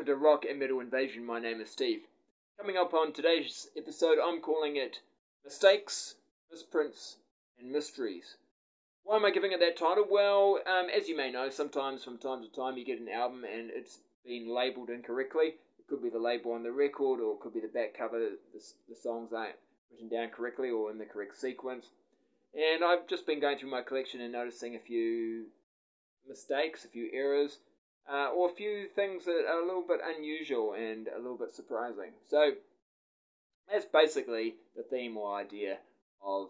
to Rock and Metal Invasion. My name is Steve. Coming up on today's episode, I'm calling it Mistakes, Misprints, and Mysteries. Why am I giving it that title? Well, as you may know, sometimes from time to time you get an album and it's been labelled incorrectly. It could be the label on the record, or it could be the back cover, the songs aren't written down correctly or in the correct sequence. And I've just been going through my collection and noticing a few mistakes, a few errors, or a few things that are a little bit unusual and a little bit surprising. So that's basically the theme or idea of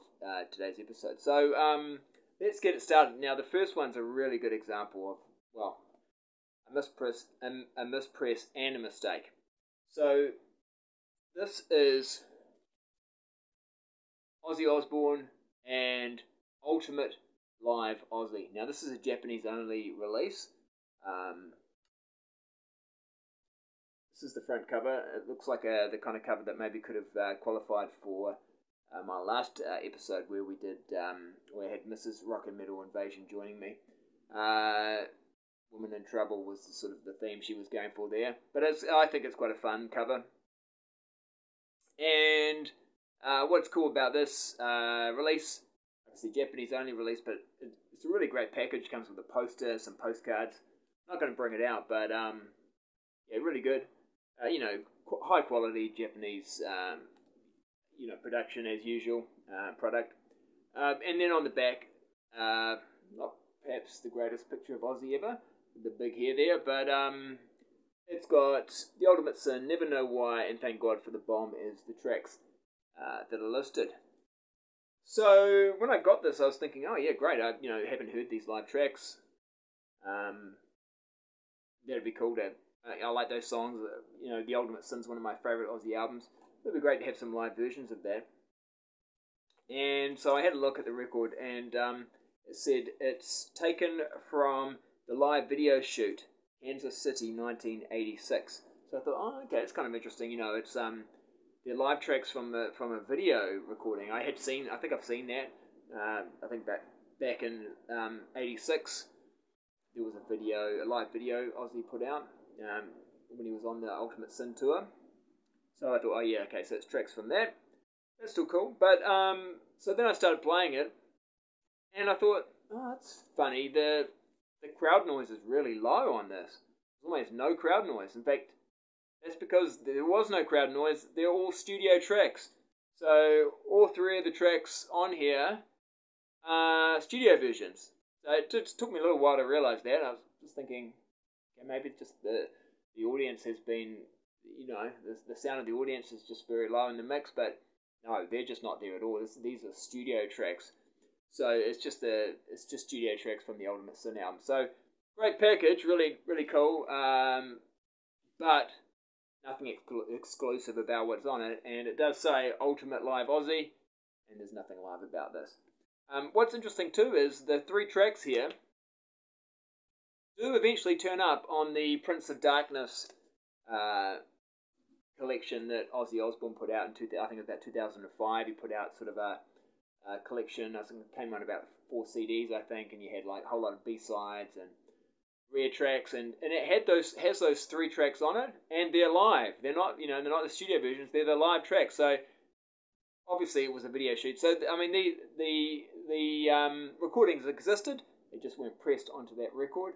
today's episode. So let's get it started. Now, the first one's a really good example of, well, a mispress and a mistake. So this is Ozzy Osbourne and Ultimate Live Ozzy. Now, this is a Japanese-only release. This is the front cover. It looks like the kind of cover that maybe could have qualified for my last episode where we did, where I had Mrs. Rock and Metal Invasion joining me. Woman in Trouble was sort of the theme she was going for there. But I think it's quite a fun cover. And what's cool about this release, obviously Japanese only release, but it's a really great package. It comes with a poster, some postcards. I'm not going to bring it out, but yeah, really good. High quality Japanese, production as usual, product. And then on the back, not perhaps the greatest picture of Ozzy ever, with the big hair there, but it's got The Ultimate Sin, Never Know Why, and Thank God for the Bomb as the tracks that are listed. So when I got this, I was thinking, oh yeah, great. I haven't heard these live tracks. That'd be cool to. I like those songs. The Ultimate Sin's one of my favourite Ozzy albums. It'd be great to have some live versions of that. And so I had a look at the record, and it said it's taken from the live video shoot, Kansas City, 1986. So I thought, oh, okay, it's kind of interesting. It's they're live tracks from a video recording. I think I've seen that. I think back in '86, there was a live video Ozzy put out when he was on the Ultimate Sin tour. So I thought, oh yeah, okay, so it's tracks from that. That's still cool. But so then I started playing it, and I thought, oh, that's funny. The crowd noise is really low on this. There's almost no crowd noise. In fact, that's because there was no crowd noise. They're all studio tracks. So all three of the tracks on here are studio versions. So it took me a little while to realise that. I was just thinking, okay, maybe just the audience has been, the sound of the audience is just very low in the mix, but no, they're just not there at all. These are studio tracks. So it's just studio tracks from the Ultimate Sin album. So great package, really, really cool. But nothing exclusive about what's on it, and it does say Ultimate Live Ozzy, and there's nothing live about this. What's interesting too is the three tracks here do eventually turn up on the Prince of Darkness collection that Ozzy Osbourne put out I think it was about 2005. He put out sort of a collection. I think it came on about 4 CDs, I think, and you had like a whole lot of B-sides and rare tracks, and it has those three tracks on it, and they're live. They're not they're not the studio versions. They're the live tracks. So obviously it was a video shoot. So I mean the recordings existed. They just weren't pressed onto that record.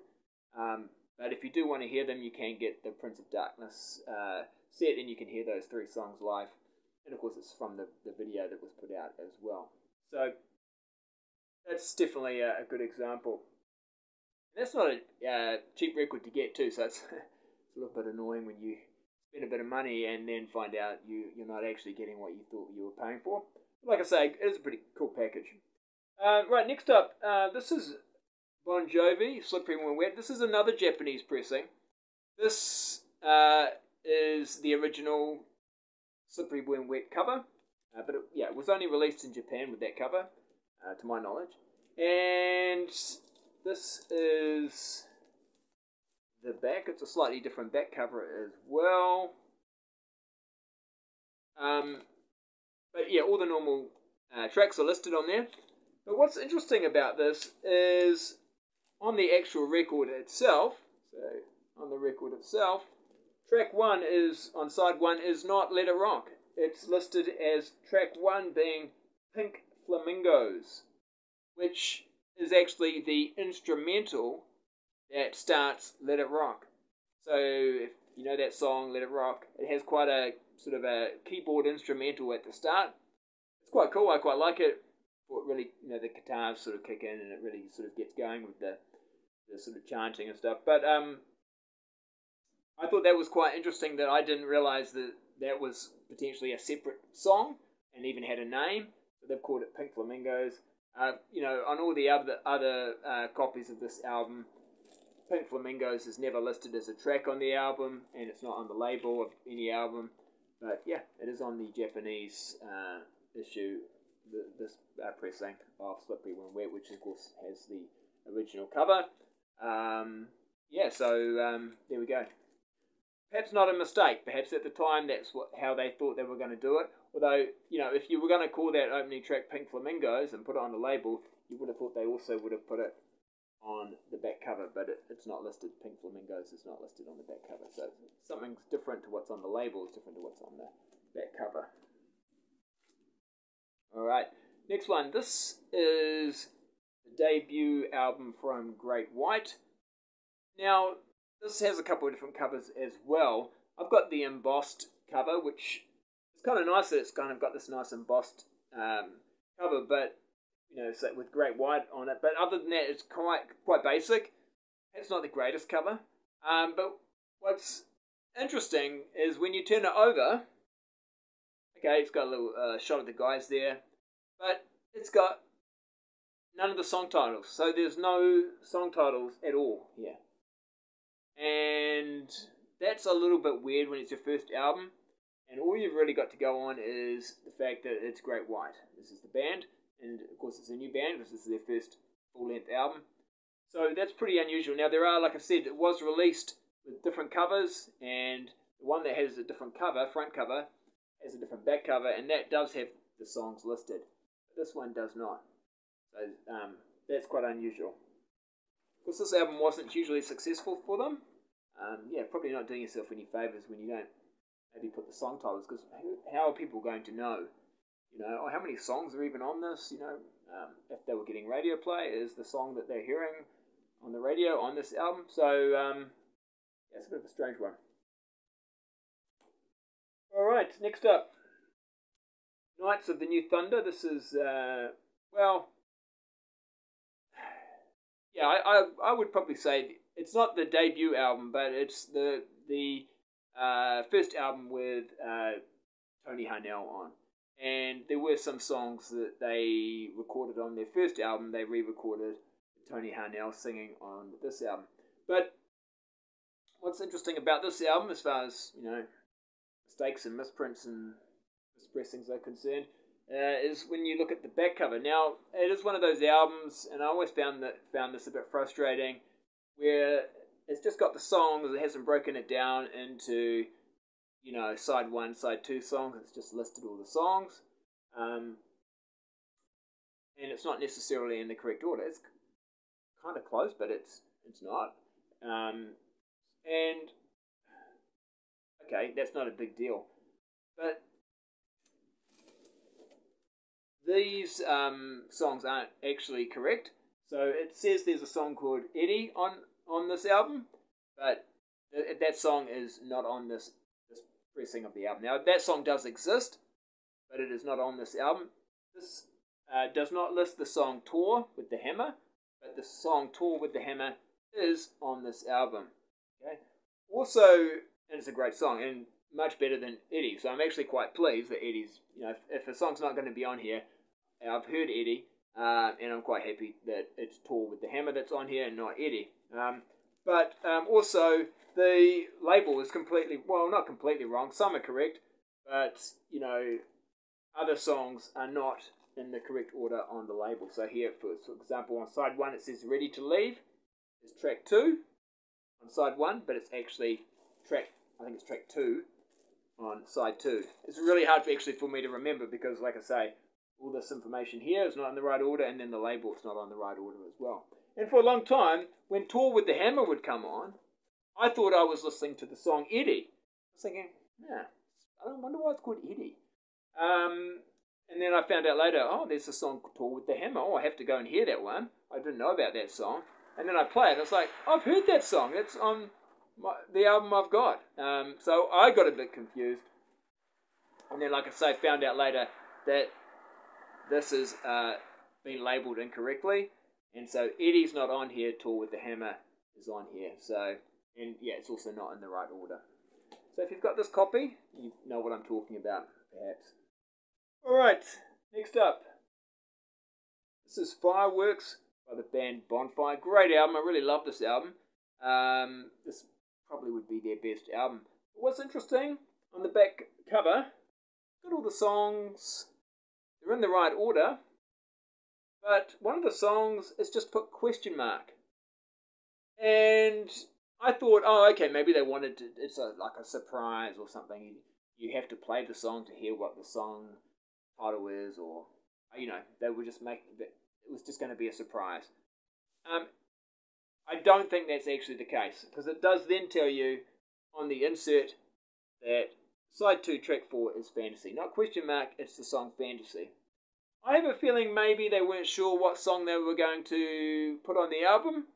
But if you do want to hear them, you can get the Prince of Darkness set, and you can hear those three songs live. And of course, it's from the video that was put out as well. So that's definitely a good example. And that's not a cheap record to get too, so it's a little bit annoying when you spend a bit of money and then find out you're not actually getting what you thought you were paying for. But like I say, it is a pretty cool package. Right, next up, this is Bon Jovi, Slippery When Wet. This is another Japanese pressing. This is the original Slippery When Wet cover, but it was only released in Japan with that cover, to my knowledge. And this is the back. It's a slightly different back cover as well. But yeah, all the normal tracks are listed on there. But what's interesting about this is on the actual record itself, so on the record itself, track 1 is, on side 1, is not Let It Rock. It's listed as track 1 being Pink Flamingos, which is actually the instrumental that starts Let It Rock. So if you know that song, Let It Rock, it has quite a sort of a keyboard instrumental at the start. It's quite cool, I quite like it. It really, the guitars sort of kick in and it really sort of gets going with the sort of chanting and stuff. But I thought that was quite interesting that I didn't realise that that was potentially a separate song and even had a name. So they've called it Pink Flamingos. On all the other copies of this album, Pink Flamingos is never listed as a track on the album, and it's not on the label of any album. But yeah, it is on the Japanese issue, this pressing of Slippery When Wet, which of course has the original cover. There we go. Perhaps not a mistake. Perhaps at the time that's how they thought they were going to do it. Although, if you were going to call that opening track Pink Flamingos and put it on the label, you would have thought they also would have put it on the back cover, but it's not listed. Pink Flamingos is not listed on the back cover. So something's different to what's on the label is different to what's on the back cover. Alright, next one. This is the debut album from Great White. Now, this has a couple of different covers as well. I've got the embossed cover, which is kind of nice that it's kind of got this nice embossed cover, but so with Great White on it. But other than that, it's quite basic. It's not the greatest cover. But what's interesting is when you turn it over, okay, it's got a little shot of the guys there, but it's got none of the song titles. So there's no song titles at all here. And that's a little bit weird when it's your first album, and all you've really got to go on is the fact that it's Great White. This is the band, and of course it's a new band because this is their first full-length album. So that's pretty unusual. Now there are, like I said, it was released with different covers, and the one that has a different cover, front cover, has a different back cover, and that does have the songs listed. But this one does not. So that's quite unusual. Of course, this album wasn't hugely successful for them. Probably not doing yourself any favours when you don't maybe put the song titles, because how are people going to know? How many songs are even on this? If they were getting radio play, is the song that they're hearing on the radio on this album? So, it's a bit of a strange one. Alright, next up. Knights of the New Thunder. This is, I would probably say it's not the debut album, but it's the first album with Tony Harnell on. And there were some songs that they recorded on their first album, they re-recorded Tony Harnell singing on this album. But what's interesting about this album, as far as, mistakes and misprints and mispressings are concerned, is when you look at the back cover. Now, it is one of those albums, and I always found this a bit frustrating, where it's just got the songs, it hasn't broken it down into, side 1, side 2 songs. It's just listed all the songs, and it's not necessarily in the correct order. It's kind of close, but it's not. And okay, that's not a big deal, but these songs aren't actually correct. So it says there's a song called Eddie on this album, but that song is not on this pressing of the album. Now, that song does exist, but it is not on this album. This does not list the song Tour with the Hammer, but the song Tour with the Hammer is on this album. Okay. Also, and it's a great song, and much better than Eddie, so I'm actually quite pleased that Eddie's, if a song's not going to be on here, I've heard Eddie, and I'm quite happy that it's Tour with the Hammer that's on here and not Eddie. But also, the label is not completely wrong. Some are correct, but, other songs are not in the correct order on the label. So here, for example, on side 1 it says Ready to Leave. It's track 2 on side 1, but it's actually track 2 on side 2. It's really hard for me to remember because, like I say, all this information here is not in the right order, and then the label is not on the right order as well. And for a long time, when Tour with the Hammer would come on, I thought I was listening to the song Eddie, was thinking, yeah, I don't wonder why it's called Eddie. And then I found out later, oh, there's a song called With the Hammer. Oh, I have to go and hear that one. I didn't know about that song. And then I play it, and it's like, I've heard that song. It's on the album I've got. So I got a bit confused. And then, like I say, found out later that this has been labelled incorrectly. And so Eddie's not on here, Tour With the Hammer is on here. So, and yeah, it's also not in the right order. So if you've got this copy, you know what I'm talking about, perhaps. Alright, next up. This is Fireworks by the band Bonfire. Great album, I really love this album. This probably would be their best album. What's interesting, on the back cover, got all the songs, they're in the right order, but one of the songs is just put question mark. And I thought, oh, okay, maybe they wanted to, it's like a surprise or something. You have to play the song to hear what the song title is, or, you know, they were just making it was just going to be a surprise. I don't think that's actually the case, because it does then tell you on the insert that side 2, track 4 is Fantasy. Not question mark, it's the song Fantasy. I have a feeling maybe they weren't sure what song they were going to put on the album,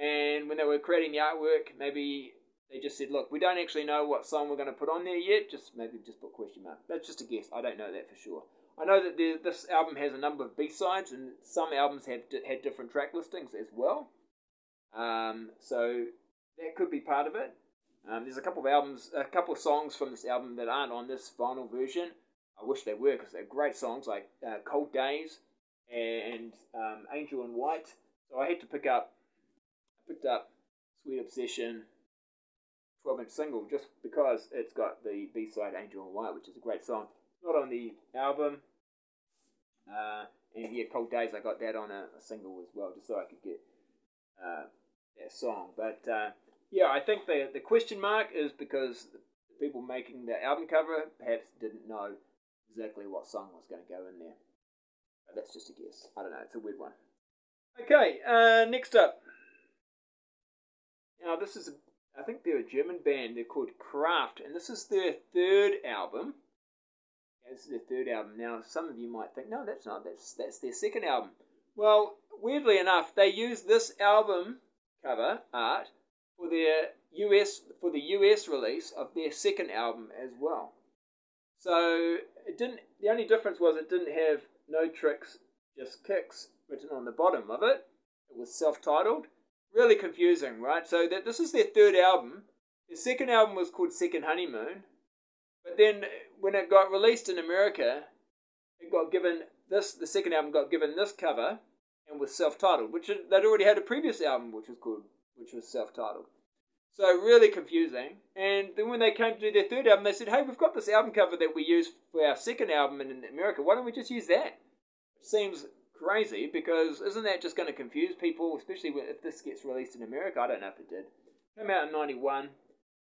and when they were creating the artwork, maybe they just said, look, we don't actually know what song we're going to put on there yet, maybe just put question mark. That's just a guess, I don't know that for sure. I know that this album has a number of B-sides, and some albums had different track listings as well. So that could be part of it. There's a couple of songs from this album that aren't on this vinyl version. I wish they were, because they're great songs, like Cold Days and Angel in White. So I had to picked up Sweet Obsession 12-inch single, just because it's got the B-side Angel in White, which is a great song. Not on the album. And yeah, Cold Days, I got that on a single as well, just so I could get that song. But yeah, I think the question mark is because the people making the album cover perhaps didn't know exactly what song was going to go in there. But that's just a guess. I don't know, it's a weird one. Okay, next up. Now this is, I think they're a German band. They're called Kraft, and this is their third album. This is their third album. Now, some of you might think, no, that's not. That's their second album. Well, weirdly enough, they used this album cover art for the US release of their second album as well. So it didn't. The only difference was it didn't have No Tricks, Just Kicks written on the bottom of it. It was self-titled. Really confusing, right? So this is their third album. Their second album was called Second Honeymoon. But then when it got released in America, it got given this. The second album got given this cover and was self-titled, which they'd already had a previous album which was self-titled. So really confusing. And then when they came to do their third album, they said, "Hey, we've got this album cover that we used for our second album in America. Why don't we just use that?" It seems crazy, because isn't that just going to confuse people, especially if this gets released in America? I don't know if it did. It came out in '91.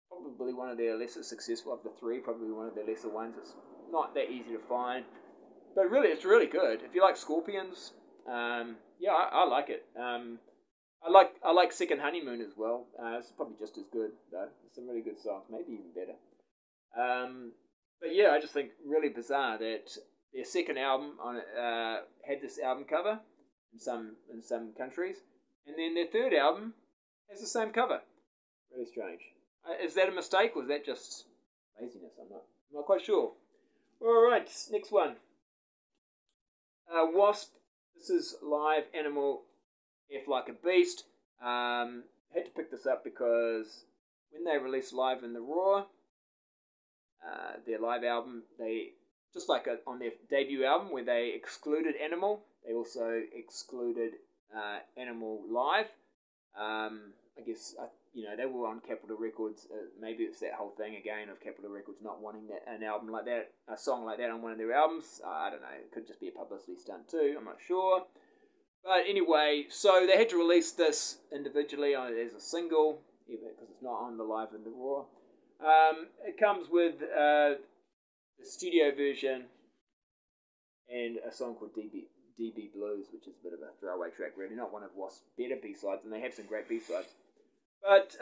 Probably one of their lesser successful of the three, probably one of their lesser ones. It's not that easy to find, but really, it's really good. If you like Scorpions, yeah, I like it. I like Second Honeymoon as well. It's probably just as good though. There's some really good songs, maybe even better. But yeah, I just think really bizarre that their second album on it had this album cover in some countries, and then their third album has the same cover. Really strange. Is that a mistake, or is that just laziness? I'm not quite sure. Alright, next one. Wasp. This is Live Animal F Like a Beast. Had to pick this up because when they released Live in the Raw, their live album, they, just like on their debut album where they excluded Animal, they also excluded Animal Live. I guess, they were on Capitol Records. Maybe it's that whole thing again of Capitol Records not wanting an album like that, a song like that on one of their albums. I don't know. It could just be a publicity stunt too. I'm not sure. But anyway, so they had to release this individually as a single, even because it's not on the Live in the Raw. It comes with the studio version and a song called DB Blues, which is a bit of a throwaway track, really. Not one of Wasp's better B-sides, and they have some great B-sides. But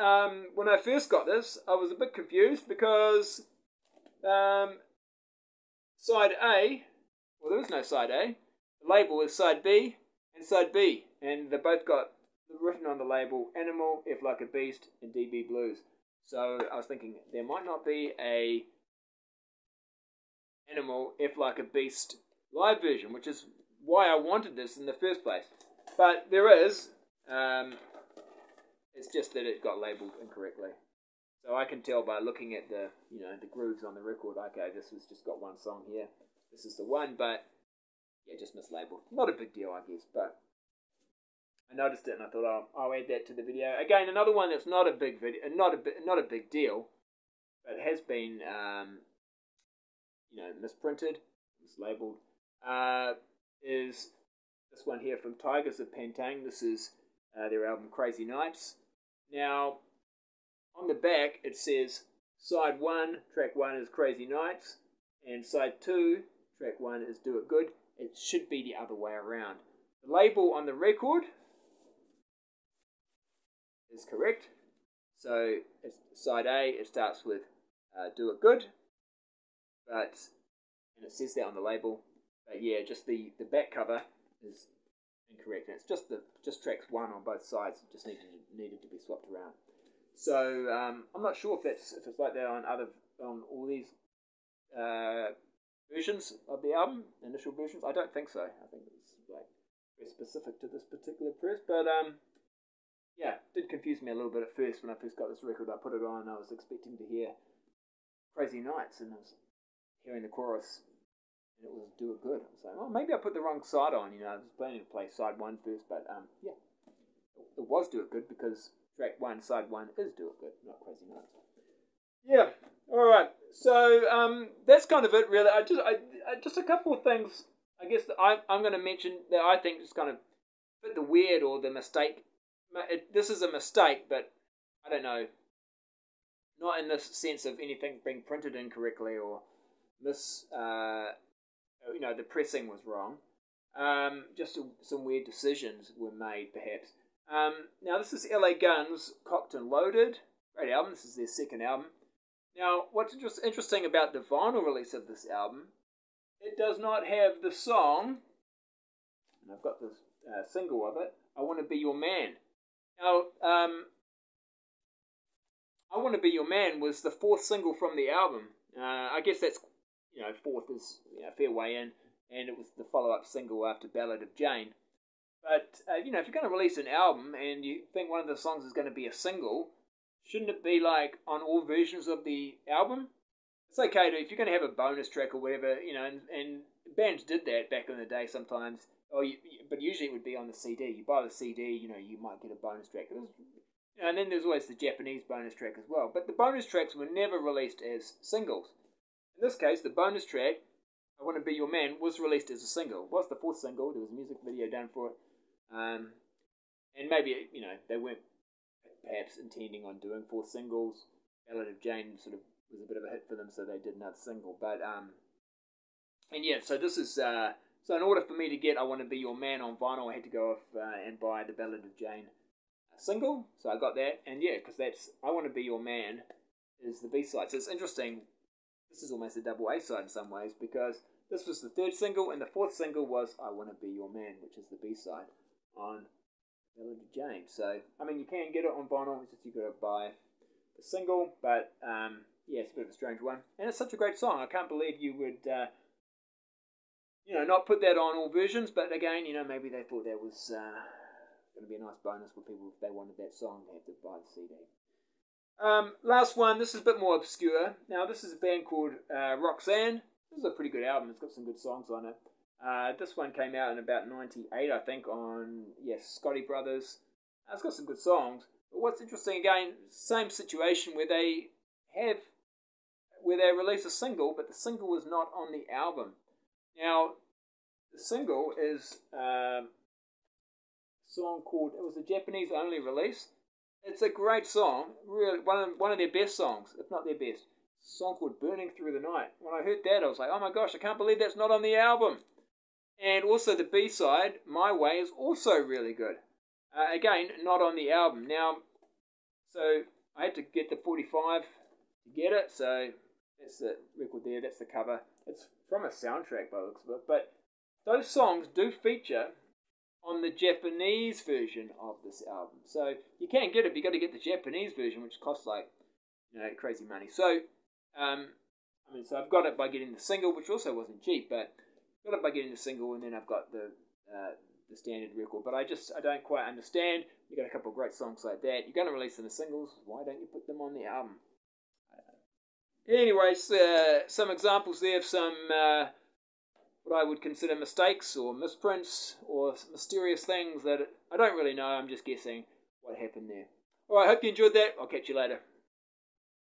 when I first got this, I was a bit confused because side A, well, there is no side A. The label is side B and side B, and they both got written on the label Animal, If Like a Beast, and DB Blues. So I was thinking there might not be a Animal, If Like a Beast live version, which is why I wanted this in the first place. But there is. It's just that it got labelled incorrectly. So I can tell by looking at the grooves on the record, okay, this has just got one song here. This is the one, but yeah, just mislabeled. Not a big deal, I guess, but I noticed it and I thought I'll add that to the video. Again, another one that's not a big video, not a big deal, but has been misprinted, mislabeled. Is this one here from Tigers of Pantang. This is their album Crazy Nights. Now, on the back it says side 1, track 1 is Crazy Nights, and side 2, track 1 is Do It Good. It should be the other way around. The label on the record is correct. So it's side A, it starts with Do It Good, and it says that on the label. But yeah, just the back cover is incorrect. And it's just tracks 1 on both sides. It just needed to be swapped around. So I'm not sure if it's like that on all these versions of the album, initial versions. I don't think so. I think it's like very specific to this particular press. But yeah, it did confuse me a little bit at first when I first got this record. I put it on. I was expecting to hear Crazy Nights, and I was hearing the chorus. It was Do It Good. I was like, well, maybe I put the wrong side on. I was planning to play side 1 first, but yeah, it was Do It Good because track 1, side 1 is Do It Good, not Crazy Nights. Yeah. All right. So that's kind of it, really. I just a couple of things. I guess that I'm going to mention that I think just kind of fit the weird or the mistake. This is a mistake, but I don't know. Not in this sense of anything being printed incorrectly or the pressing was wrong. Just some weird decisions were made, perhaps. Now, this is LA Guns, Cocked and Loaded. Great album. This is their second album. Now, what's interesting about the vinyl release of this album, it does not have the song, and I've got the single of it, I Want to Be Your Man. Now, I Want to Be Your Man was the 4th single from the album. I guess that's 4th is a fair way in, and it was the follow-up single after Ballad of Jane. But if you're going to release an album and you think one of the songs is going to be a single, shouldn't it be like on all versions of the album? It's okay if you're going to have a bonus track or whatever, and bands did that back in the day sometimes. But usually it would be on the CD. You buy the CD, you might get a bonus track. And then there's always the Japanese bonus track as well. But the bonus tracks were never released as singles. In this case, the bonus track, I Want to Be Your Man, was released as a single. It was the 4th single. There was a music video done for it. And maybe, they weren't perhaps intending on doing 4 singles. Ballad of Jane sort of was a bit of a hit for them, so they did another single. But, and yeah, so this is, so in order for me to get I Want to Be Your Man on vinyl, I had to go off and buy the Ballad of Jane single. So I got that. And yeah, because that's I Want to Be Your Man is the B-side. So it's interesting. This is almost a double A-side in some ways, because this was the 3rd single, and the 4th single was I Want to Be Your Man, which is the B-side on Ballad of Jane. So, I mean, you can get it on vinyl, it's just you've got to buy the single, but, yeah, it's a bit of a strange one. And it's such a great song. I can't believe you would, not put that on all versions, but again, maybe they thought that was going to be a nice bonus for people if they wanted that song to have to buy the CD. Last one, this is a bit more obscure. Now, this is a band called Roxanne. This is a pretty good album. It's got some good songs on it. This one came out in about 98, I think, on, Scotty Brothers. It's got some good songs. But what's interesting, again, same situation where they release a single, but the single was not on the album. Now, the single is a song called, it was a Japanese-only release. It's a great song, really one of their best songs, if not their best. It's a song called Burning Through the Night. When I heard that, I was like, oh my gosh, I can't believe that's not on the album. And also the B-side, My Way, is also really good. Again, not on the album. Now, So I had to get the 45 to get it. So that's the record there. That's the cover. It's from a soundtrack by the looks of it. But those songs do feature on the Japanese version of this album. So you can't get it, but you got to get the Japanese version, which costs like, crazy money. So, so I've got it by getting the single, which also wasn't cheap, but got it by getting the single, and then I've got the standard record. But I don't quite understand. You got a couple of great songs like that. You're going to release them as singles. Why don't you put them on the album? Anyways, some examples there of some what I would consider mistakes or misprints or mysterious things that I don't really know. I'm just guessing what happened there. Alright, hope you enjoyed that. I'll catch you later.